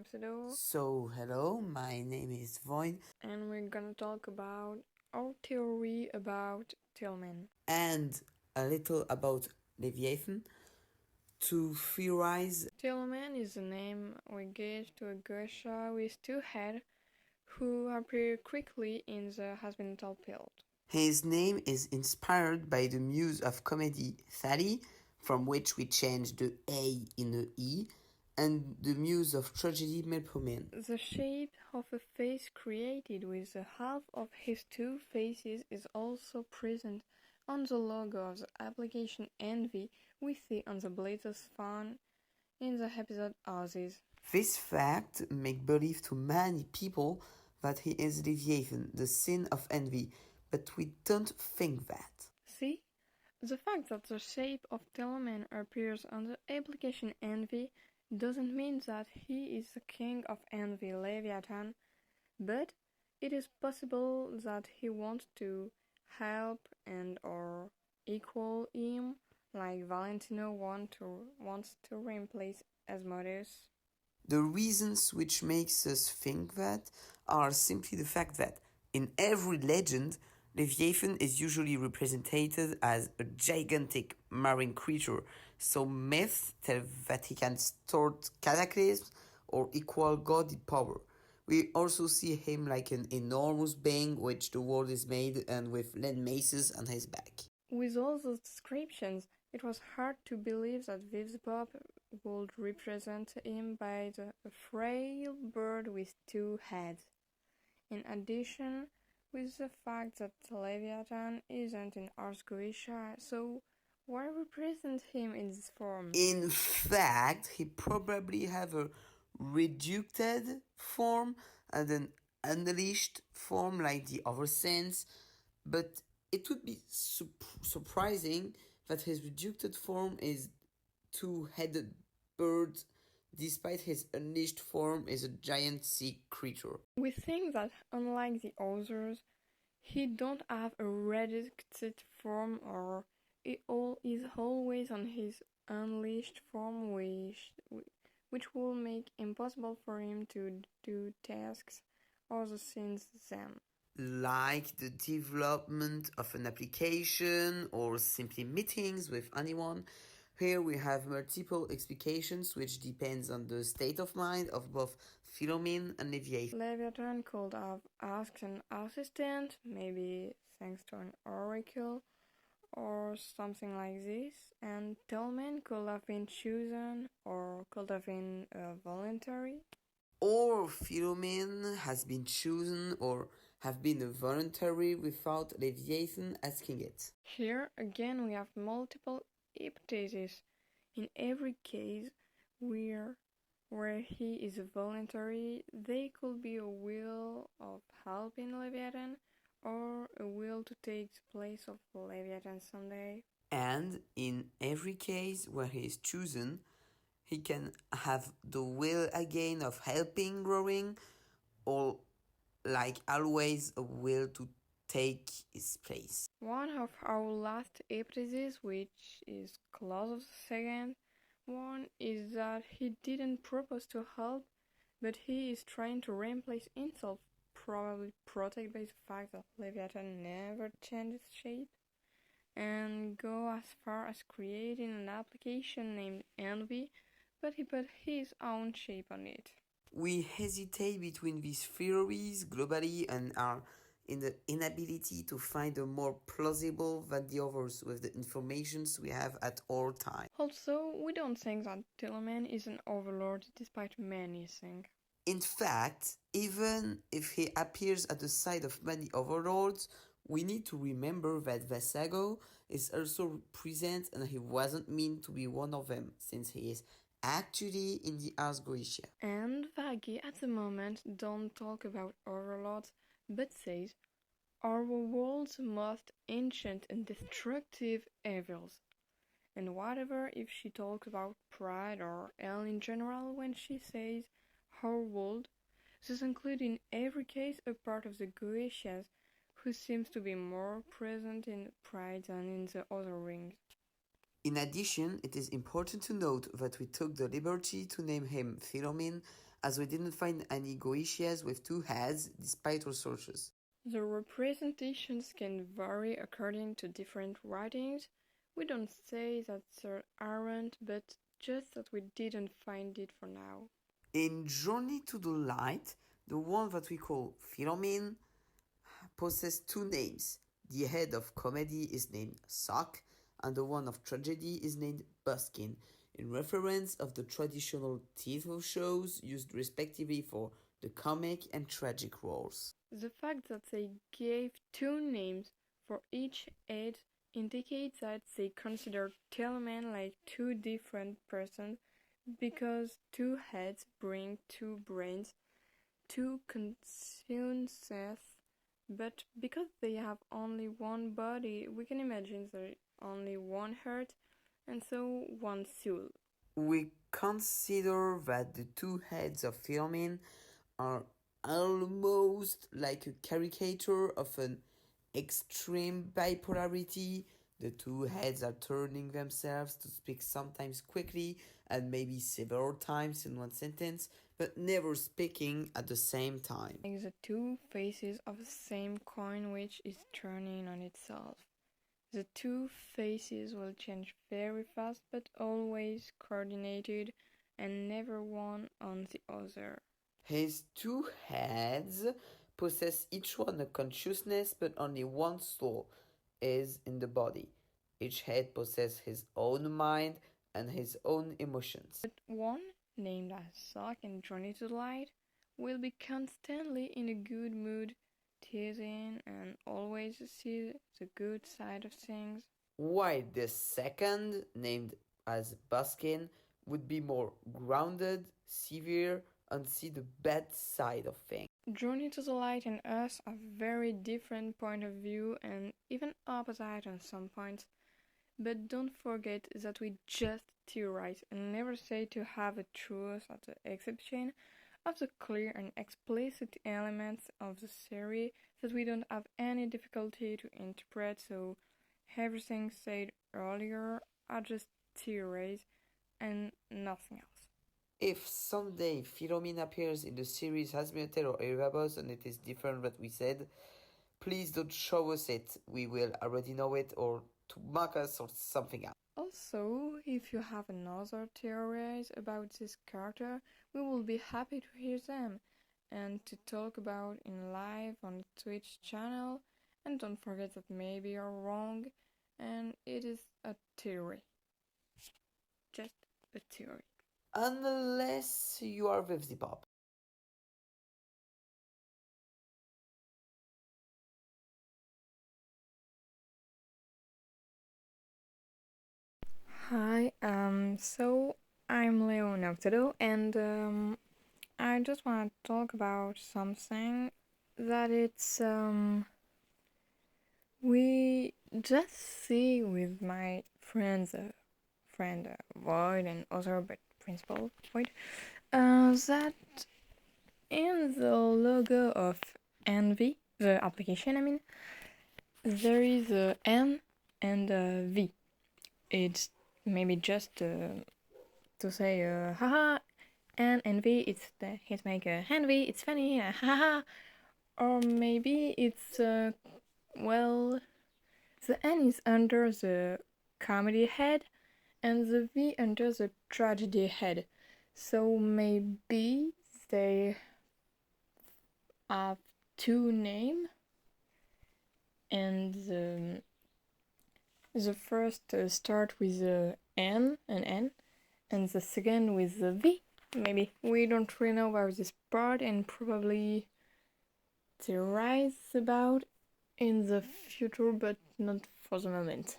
episode. So, hello, my name is Voin, And we're gonna talk about our theory about Thelomene. and a little about Leviathan. To theorize, Thelomene is the name we gave to a geisha with two heads who appear quickly in the Hazbin Hotel plot. his name is inspired by the muse of comedy Thali, from which we changed the A in a E, and the muse of tragedy Melpomene. The shape of a face created with the half of his two faces is also present on the logo of the application Envy we see on the Blazers phone in the episode Aussies. This fact makes believe to many people that he is Leviathan, the sin of envy, but we don't think that. See? The fact that the shape of Thelomene appears on the application Envy doesn't mean that he is the king of Envy Leviathan, but it is possible that he wants to help and or equal him, like Valentino wants to replace Asmodeus. The reasons which makes us think that are simply the fact that in every legend, Leviathan is usually represented as a gigantic marine creature, so myths tell that he can start cataclysms or equal god in power. We also see him like an enormous being which the world is made and with land maces on his back. With all those descriptions, it was hard to believe that Viv's Bob would represent him by the frail bird with two heads. In addition, with the fact that Leviathan isn't in Ars Goetia, so why represent him in this form? In fact, he probably have a reduced form and an unleashed form like the other saints, but it would be surprising that his reduced form is two-headed bird despite his unleashed form is a giant sea creature. We think that unlike the others, he don't have a reduced form or he is always on his unleashed form which will make impossible for him to do tasks other since them. Like the development of an application or simply meetings with anyone. Here we have multiple explications which depends on the state of mind of both Thelomene and Leviathan. Leviathan could have asked an assistant, maybe thanks to an oracle or something like this, and Thelomene could have been chosen or could have been voluntary. Or Thelomene has been chosen or have been a voluntary without Leviathan asking it. Here again we have multiple hypotheses. In every case where he is voluntary, they could be a will of helping Leviathan or a will to take the place of Leviathan someday. And in every case where he is chosen, he can have the will again of helping growing or like always a will to take his place. One of our last hypotheses, which is close of the second one, is that he didn't propose to help, but he is trying to replace himself, probably protected by the fact that Leviathan never changes shape, and go as far as creating an application named Envy, but he put his own shape on it. We hesitate between these theories globally and are in the inability to find a more plausible than the others with the informations we have at all times. Also, we don't think that Thelomene is an overlord despite many things. In fact, even if he appears at the side of many overlords, we need to remember that Vasago is also present and he wasn't meant to be one of them, since he is actually in the Ars Goetia. And Vagi at the moment don't talk about overlords, but says our world's most ancient and destructive evils. And whatever if she talks about pride or hell in general when she says her world, this includes in every case a part of the Goetias who seems to be more present in pride than in the other rings. In addition, it is important to note that we took the liberty to name him Thelomene as we didn't find any Goetia with two heads despite researches. The representations can vary according to different writings. We don't say that there aren't, but just that we didn't find it for now. In Journey to the Light, the one that we call Thelomene possesses two names. The head of comedy is named Sock, and the one of tragedy is named Buskin, in reference of the traditional theatre shows used respectively for the comic and tragic roles. The fact that they gave two names for each head indicates that they consider Thelomene like two different persons because two heads bring two brains, two consciousnesses, but because they have only one body, we can imagine there is only one heart and so one soul. We consider that the two heads of Thelomene are almost like a caricature of an extreme bipolarity. The two heads are turning themselves to speak sometimes quickly and maybe several times in one sentence, but never speaking at the same time. Like the two faces of the same coin which is turning on itself. The two faces will change very fast but always coordinated and never one on the other. His two heads possess each one a consciousness, but only one soul is in the body. Each head possesses his own mind and his own emotions. But one, named as Sock and Journey to the Light, will be constantly in a good mood, teasing and always see the good side of things. While the second, named as Buskin, would be more grounded, severe, and see the bad side of things. Journey to the Light and us have very different point of view and even opposite on some points. But don't forget that we just theorize and never say to have a truth at the exception of the clear and explicit elements of the series that we don't have any difficulty to interpret, so everything said earlier are just theories and nothing else. If someday Thelomene appears in the series Hazbin Hotel or Erebus and it is different what we said, please don't show us it. We will already know it, or to mock us or something else. Also, if you have another theories about this character, we will be happy to hear them and to talk about in live on the Twitch channel. And don't forget that maybe you're wrong and it is a theory. Just a theory. Unless you are with the pop. Hi, so I'm Leonardo and I just want to talk about something that we just see with my friends, Void and other, but principal Void, that in the logo of Envy, the application, I mean, there is a N and a V. It's maybe just to say, haha, and V, it's make a envy, it's funny, haha. Or maybe it's, well, the N is under the comedy head and the V under the tragedy head. So maybe they have two names and the first start with the N, and the second with the V. Maybe we don't really know about this part and probably theorize about in the future, but not for the moment.